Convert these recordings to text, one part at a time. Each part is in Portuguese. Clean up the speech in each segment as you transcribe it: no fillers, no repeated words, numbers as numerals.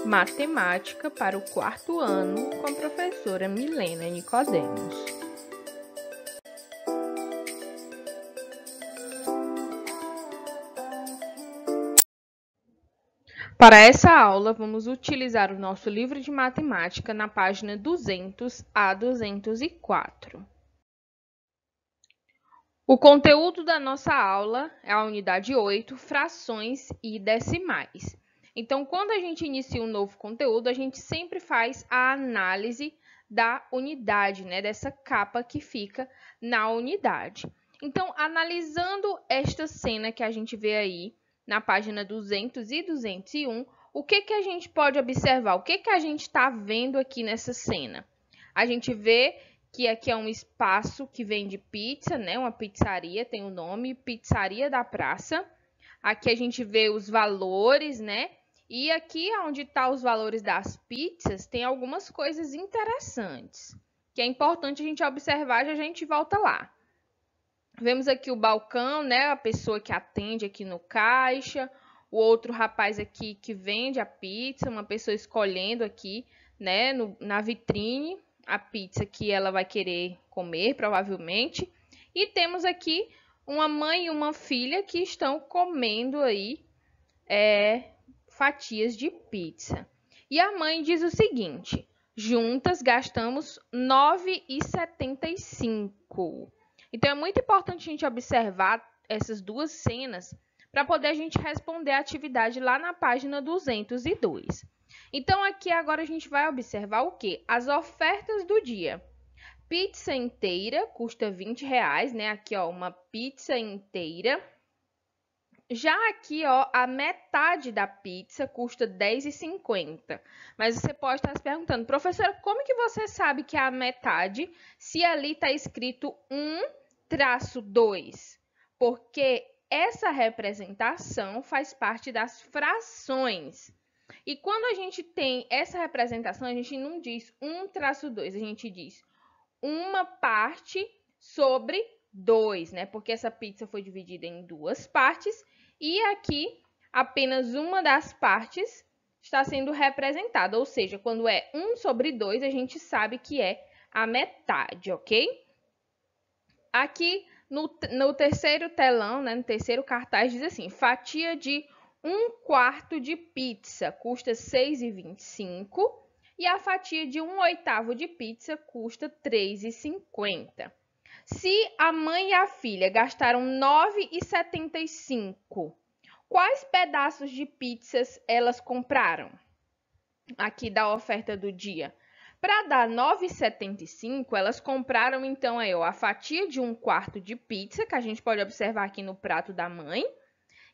Matemática para o 4º ano com a professora Milena Nicodemos. Para essa aula, vamos utilizar o nosso livro de matemática na página 200 a 204. O conteúdo da nossa aula é a unidade 8, frações e decimais. Então, quando a gente inicia um novo conteúdo, a gente sempre faz a análise da unidade, dessa capa que fica na unidade. Então, analisando esta cena que a gente vê aí na página 200 e 201, o que a gente pode observar? O que a gente está vendo aqui nessa cena? A gente vê que aqui é um espaço que vende pizza, uma pizzaria, tem o nome Pizzaria da Praça. Aqui a gente vê os valores, E aqui onde estão os valores das pizzas, tem algumas coisas interessantes, que é importante a gente observar, já a gente volta lá. Vemos aqui o balcão, a pessoa que atende aqui no caixa, o outro rapaz aqui que vende a pizza, uma pessoa escolhendo aqui, na vitrine, a pizza que ela vai querer comer, provavelmente. E temos aqui uma mãe e uma filha que estão comendo aí fatias de pizza. E a mãe diz o seguinte: juntas gastamos R$ 9,75. Então, é muito importante a gente observar essas duas cenas para poder a gente responder a atividade lá na página 202. Então, aqui agora a gente vai observar o quê? As ofertas do dia. Pizza inteira custa R$20, Aqui, uma pizza inteira. Já aqui, a metade da pizza custa R$10,50. Mas você pode estar se perguntando, professora, como que você sabe que é a metade se ali está escrito 1-2? Porque essa representação faz parte das frações. E quando a gente tem essa representação, a gente não diz 1-2, a gente diz uma parte sobre 2, Porque essa pizza foi dividida em duas partes e aqui apenas uma das partes está sendo representada, ou seja, quando é 1/2, a gente sabe que é a metade, ok? Aqui no terceiro telão, no terceiro cartaz, diz assim: fatia de 1/4 de pizza custa R$ 6,25 e a fatia de 1/8 de pizza custa R$ 3,50. Se a mãe e a filha gastaram R$ 9,75, quais pedaços de pizzas elas compraram? Aqui da oferta do dia. Para dar R$ 9,75, elas compraram então a fatia de 1/4 de pizza, que a gente pode observar aqui no prato da mãe,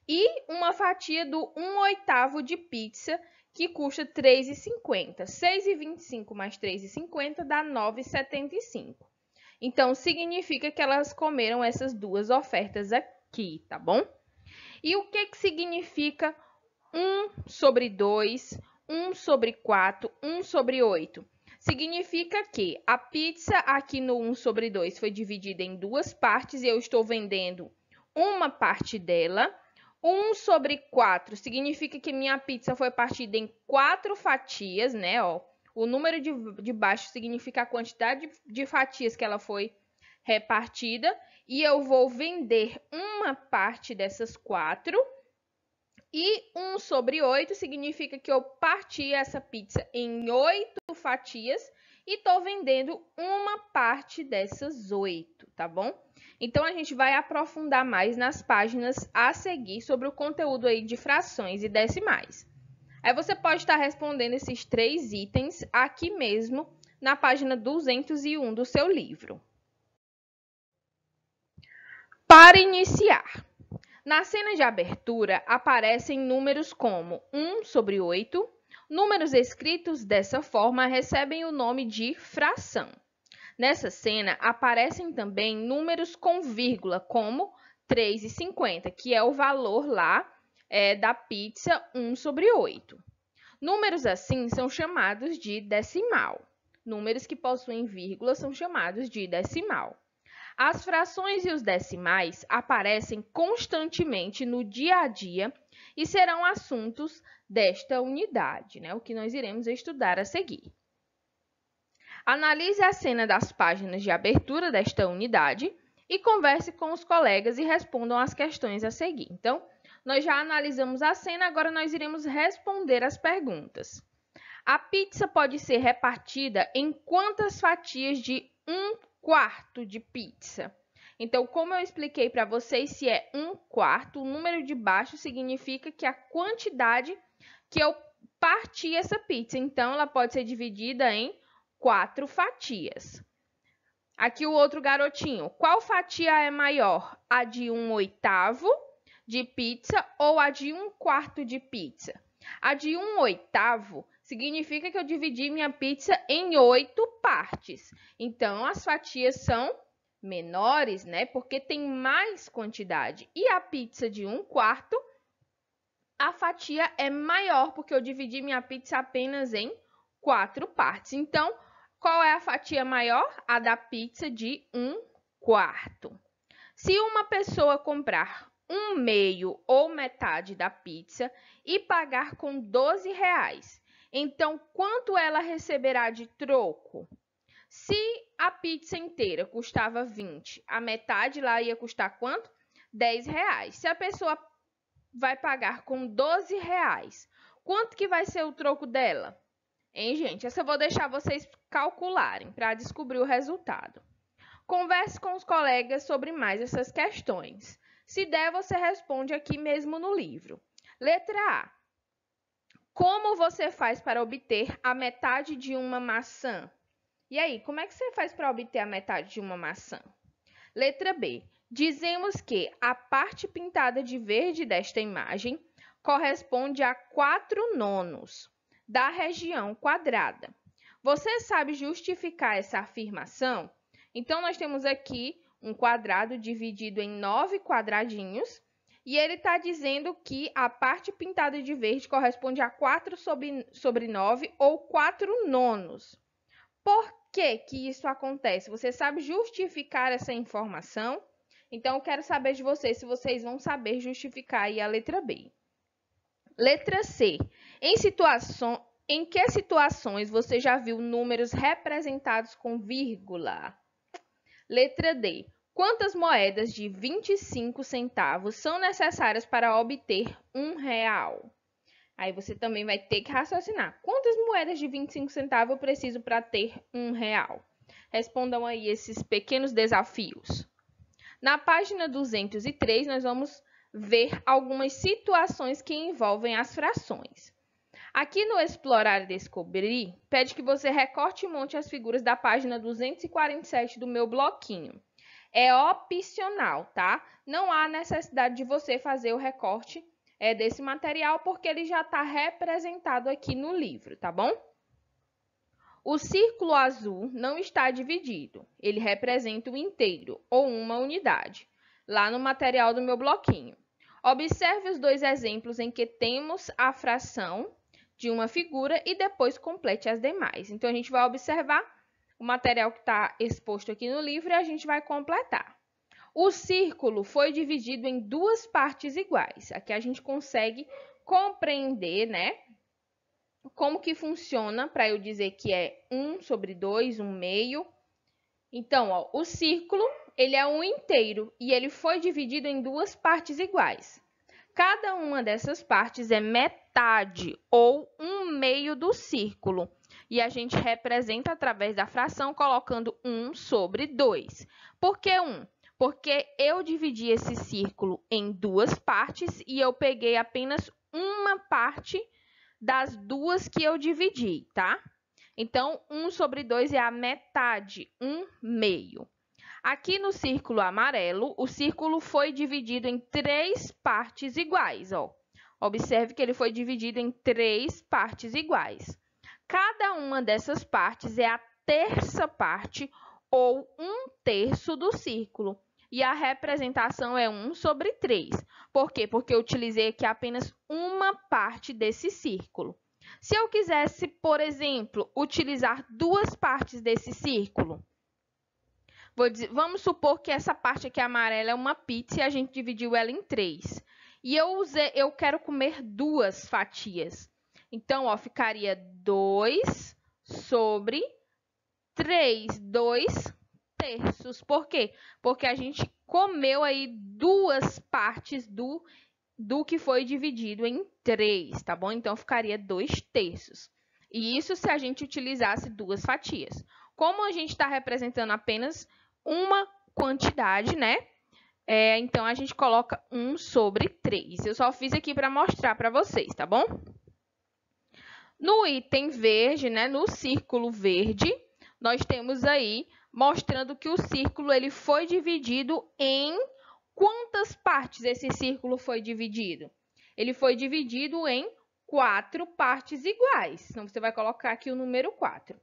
e uma fatia do 1/8 de pizza, que custa R$ 3,50. 6,25 mais 3,50 dá R$ 9,75. Então, significa que elas comeram essas duas ofertas aqui, tá bom? E o que significa 1/2, 1/4, 1/8? Significa que a pizza aqui no 1/2 foi dividida em duas partes e eu estou vendendo uma parte dela. 1/4 significa que minha pizza foi partida em 4 fatias, O número de baixo significa a quantidade de fatias que ela foi repartida. E eu vou vender uma parte dessas 4. E 1/8 significa que eu parti essa pizza em 8 fatias e estou vendendo uma parte dessas 8, tá bom? Então, a gente vai aprofundar mais nas páginas a seguir sobre o conteúdo aí de frações e decimais. Aí você pode estar respondendo esses 3 itens aqui mesmo na página 201 do seu livro. Para iniciar, na cena de abertura aparecem números como 1/8. Números escritos dessa forma recebem o nome de fração. Nessa cena aparecem também números com vírgula, como 3,50, que é o valor lá da pizza 1/8. Números assim são chamados de decimal. Números que possuem vírgula são chamados de decimal. As frações e os decimais aparecem constantemente no dia a dia e serão assuntos desta unidade, né? O que nós iremos estudar a seguir. Analise a cena das páginas de abertura desta unidade e converse com os colegas e respondam as questões a seguir. Então, nós já analisamos a cena, agora nós iremos responder as perguntas. A pizza pode ser repartida em quantas fatias de 1/4 de pizza? Então, como eu expliquei para vocês, se é 1/4, o número de baixo significa que a quantidade que eu parti essa pizza. Então, ela pode ser dividida em 4 fatias. Aqui o outro garotinho. Qual fatia é maior? A de 1/8 de pizza ou a de 1/4 de pizza? A de 1/8 significa que eu dividi minha pizza em 8 partes. Então, as fatias são menores, né? Porque tem mais quantidade. E a pizza de 1/4, a fatia é maior, porque eu dividi minha pizza apenas em 4 partes. Então, qual é a fatia maior? A da pizza de 1/4. Se uma pessoa comprar 1/2 ou metade da pizza e pagar com R$12, então quanto ela receberá de troco? Se a pizza inteira custava 20, a metade lá ia custar quanto? R$10. Se a pessoa vai pagar com R$12, quanto que vai ser o troco dela? Hein, gente? Essa eu vou deixar vocês calcularem para descobrir o resultado. Converse com os colegas sobre mais essas questões. Se der, você responde aqui mesmo no livro. Letra A. Como você faz para obter a metade de uma maçã? E aí, como é que você faz para obter a metade de uma maçã? Letra B. Dizemos que a parte pintada de verde desta imagem corresponde a 4/9 da região quadrada. Você sabe justificar essa afirmação? Então, nós temos aqui um quadrado dividido em 9 quadradinhos e ele está dizendo que a parte pintada de verde corresponde a 4/9 ou 4/9. Por que que isso acontece? Você sabe justificar essa informação? Então, eu quero saber de vocês se vocês vão saber justificar aí a letra B. Letra C. Em que situações você já viu números representados com vírgula? Letra D. Quantas moedas de 25 centavos são necessárias para obter R$1? Aí você também vai ter que raciocinar. Quantas moedas de 25 centavos eu preciso para ter R$1? Respondam aí esses pequenos desafios. Na página 203, nós vamos ver algumas situações que envolvem as frações. Aqui no Explorar e Descobrir, pede que você recorte e monte as figuras da página 247 do meu bloquinho. É opcional, tá? Não há necessidade de você fazer o recorte desse material, porque ele já está representado aqui no livro, tá bom? O círculo azul não está dividido, ele representa o inteiro ou uma unidade, lá no material do meu bloquinho. Observe os dois exemplos em que temos a fração de uma figura e depois complete as demais. Então, a gente vai observar o material que está exposto aqui no livro e a gente vai completar. O círculo foi dividido em 2 partes iguais. Aqui a gente consegue compreender, né, como que funciona para eu dizer que é 1/2, 1/2. Então, ó, o círculo, ele é um inteiro e ele foi dividido em 2 partes iguais. Cada uma dessas partes é metade ou 1/2 do círculo. E a gente representa através da fração colocando 1/2. Por que 1? Porque eu dividi esse círculo em 2 partes e eu peguei apenas uma parte das 2 que eu dividi, tá? Então, 1/2 é a metade, 1/2. Aqui no círculo amarelo, o círculo foi dividido em 3 partes iguais, ó. Observe que ele foi dividido em 3 partes iguais. Cada uma dessas partes é a terça parte ou 1/3 do círculo. E a representação é 1/3. Por quê? Porque eu utilizei aqui apenas uma parte desse círculo. Se eu quisesse, por exemplo, utilizar 2 partes desse círculo, vamos supor que essa parte aqui amarela é uma pizza e a gente dividiu ela em 3. E eu quero comer 2 fatias. Então, ó, ficaria 2 sobre 3, 2 terços. Por quê? Porque a gente comeu aí duas partes do que foi dividido em 3, tá bom? Então, ficaria 2 terços. E isso se a gente utilizasse duas fatias. Como a gente está representando apenas uma quantidade, né? Então, a gente coloca 1 sobre 3. Eu só fiz aqui para mostrar para vocês, tá bom? No item verde, né, no círculo verde, nós temos aí mostrando que o círculo ele foi dividido em quantas partes esse círculo foi dividido? Ele foi dividido em 4 partes iguais. Então, você vai colocar aqui o número 4.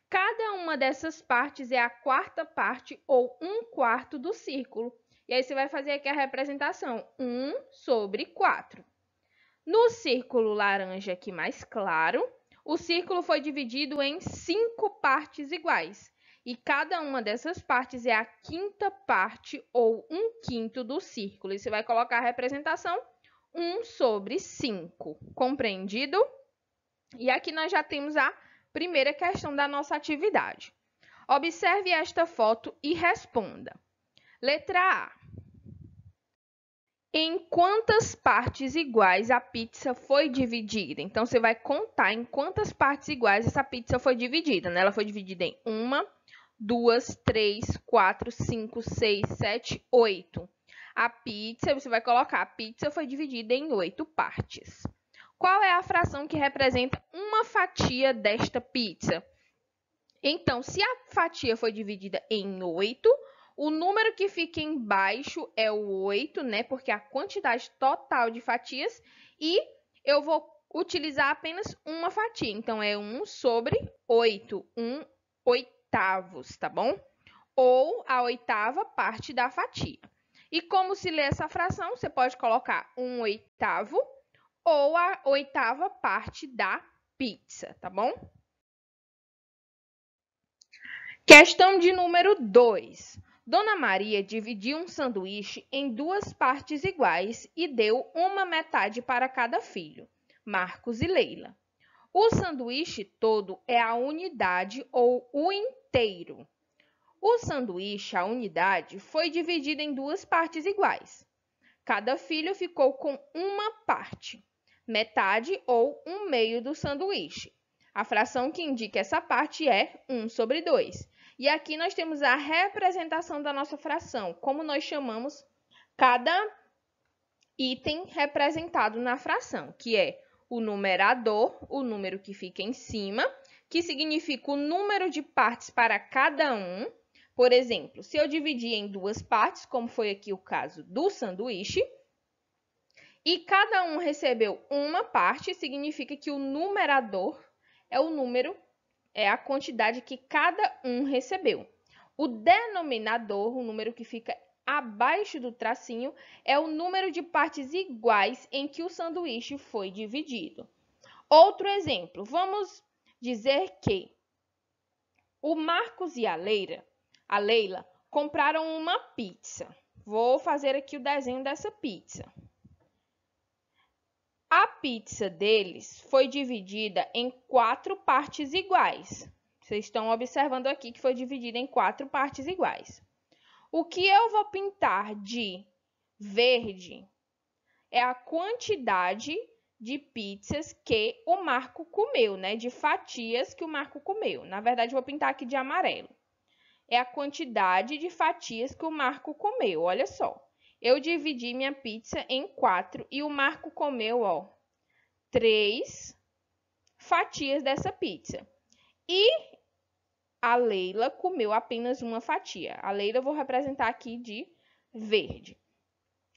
Cada uma dessas partes é a quarta parte ou 1/4 do círculo. E aí, você vai fazer aqui a representação, 1 sobre 4. No círculo laranja aqui mais claro, o círculo foi dividido em 5 partes iguais. E cada uma dessas partes é a quinta parte ou 1/5 do círculo. E você vai colocar a representação 1 sobre 5. Compreendido? E aqui nós já temos a primeira questão da nossa atividade. Observe esta foto e responda. Letra A. Em quantas partes iguais a pizza foi dividida? Então, você vai contar em quantas partes iguais essa pizza foi dividida, né? Ela foi dividida em 1, 2, 3, 4, 5, 6, 7, 8. A pizza, você vai colocar, a pizza foi dividida em 8 partes. Qual é a fração que representa uma fatia desta pizza? Então, se a fatia foi dividida em 8, o número que fica embaixo é o 8, né? Porque é a quantidade total de fatias. E eu vou utilizar apenas uma fatia. Então, é 1 sobre 8. 1/8, tá bom? Ou a 8ª parte da fatia. E como se lê essa fração? Você pode colocar 1/8 ou a 8ª parte da pizza, tá bom? Questão de número 2. Dona Maria dividiu um sanduíche em 2 partes iguais e deu uma metade para cada filho, Marcos e Leila. O sanduíche todo é a unidade ou o inteiro. O sanduíche, a unidade, foi dividido em 2 partes iguais. Cada filho ficou com uma parte, metade ou 1/2 do sanduíche. A fração que indica essa parte é 1 sobre 2. E aqui nós temos a representação da nossa fração, como nós chamamos cada item representado na fração, que é o numerador, o número que fica em cima, que significa o número de partes para cada um. Por exemplo, se eu dividir em 2 partes, como foi aqui o caso do sanduíche, e cada um recebeu uma parte, significa que o numerador é o número, é a quantidade que cada um recebeu. O denominador, o número que fica abaixo do tracinho, é o número de partes iguais em que o sanduíche foi dividido. Outro exemplo, vamos dizer que o Marcos e a Leila compraram uma pizza. Vou fazer aqui o desenho dessa pizza. A pizza deles foi dividida em 4 partes iguais. Vocês estão observando aqui que foi dividida em 4 partes iguais. O que eu vou pintar de verde é a quantidade de pizzas que o Marco comeu, né? De fatias que o Marco comeu. Na verdade, eu vou pintar aqui de amarelo. É a quantidade de fatias que o Marco comeu. Olha só. Eu dividi minha pizza em 4 e o Marco comeu, ó, 3 fatias dessa pizza. E a Leila comeu apenas uma fatia. A Leila eu vou representar aqui de verde.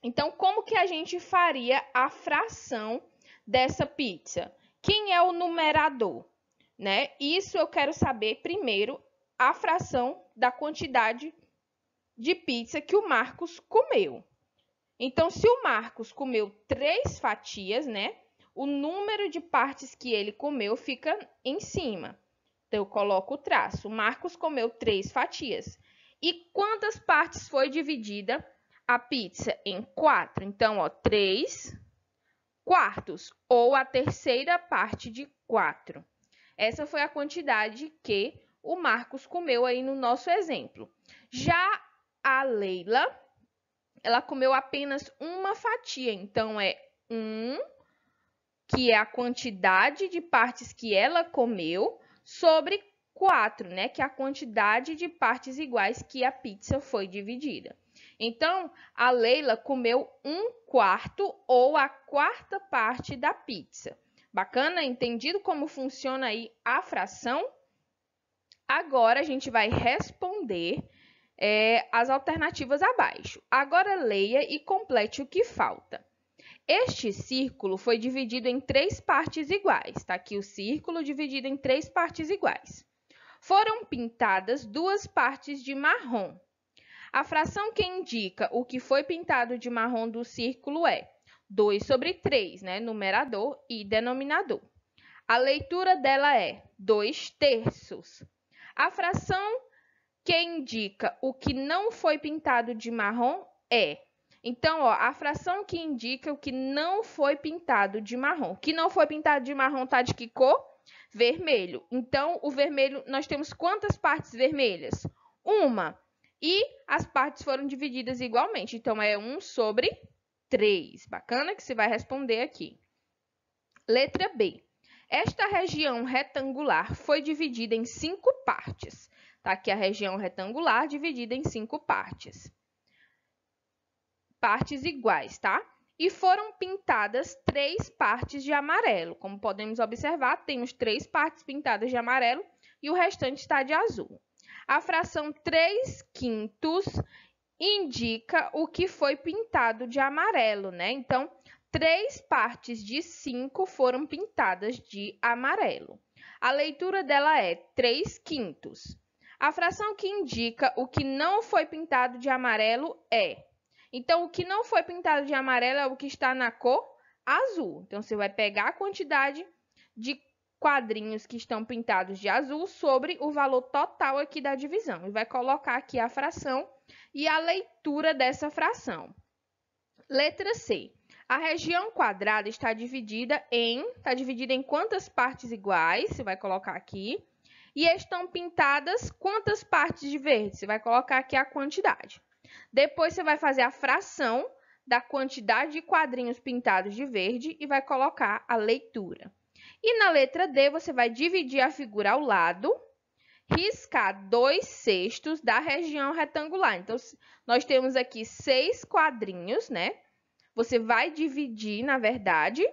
Então, como que a gente faria a fração dessa pizza? Quem é o numerador, né? Isso eu quero saber primeiro a fração da quantidade de pizza que o Marcos comeu. Então, se o Marcos comeu 3 fatias, né? O número de partes que ele comeu fica em cima. Então, eu coloco o traço. O Marcos comeu 3 fatias. E quantas partes foi dividida a pizza? Em 4. Então, ó, 3 quartos, ou a terceira parte de 4. Essa foi a quantidade que o Marcos comeu aí no nosso exemplo. Já a Leila, ela comeu apenas uma fatia, então é 1, que é a quantidade de partes que ela comeu, sobre 4, né? Que é a quantidade de partes iguais que a pizza foi dividida. Então, a Leila comeu 1/4 ou a quarta parte da pizza. Bacana? Entendido como funciona aí a fração? Agora, a gente vai responder as alternativas abaixo. Agora, leia e complete o que falta. Este círculo foi dividido em 3 partes iguais. Está aqui o círculo dividido em 3 partes iguais. Foram pintadas 2 partes de marrom. A fração que indica o que foi pintado de marrom do círculo é 2/3, né? Numerador e denominador. A leitura dela é 2/3. A fração que indica o que não foi pintado de marrom é... Então, ó, a fração que indica o que não foi pintado de marrom. O que não foi pintado de marrom tá de que cor? Vermelho. Então, o vermelho, nós temos quantas partes vermelhas? 1. E as partes foram divididas igualmente. Então, é 1/3. Bacana que você vai responder aqui. Letra B. Esta região retangular foi dividida em 5 partes. Tá aqui a região retangular dividida em 5 partes. Partes iguais, tá? E foram pintadas 3 partes de amarelo. Como podemos observar, temos 3 partes pintadas de amarelo e o restante está de azul. A fração 3/5 indica o que foi pintado de amarelo, né? Então, 3 partes de 5 foram pintadas de amarelo. A leitura dela é 3/5. A fração que indica o que não foi pintado de amarelo é... Então, o que não foi pintado de amarelo é o que está na cor azul. Então, você vai pegar a quantidade de quadrinhos que estão pintados de azul sobre o valor total aqui da divisão. E vai colocar aqui a fração e a leitura dessa fração. Letra C. A região quadrada está dividida em quantas partes iguais? Você vai colocar aqui. E estão pintadas quantas partes de verde? Você vai colocar aqui a quantidade. Depois, você vai fazer a fração da quantidade de quadrinhos pintados de verde e vai colocar a leitura. E na letra D, você vai dividir a figura ao lado, riscar 2/6 da região retangular. Então, nós temos aqui 6 quadrinhos, né? Você vai dividir, na verdade,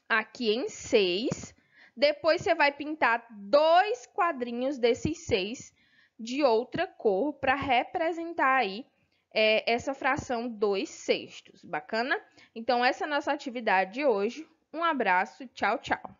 aqui em 6. Depois, você vai pintar 2 quadrinhos desses 6 de outra cor para representar aí essa fração 2/6. Bacana? Então, essa é a nossa atividade de hoje. Um abraço, tchau, tchau.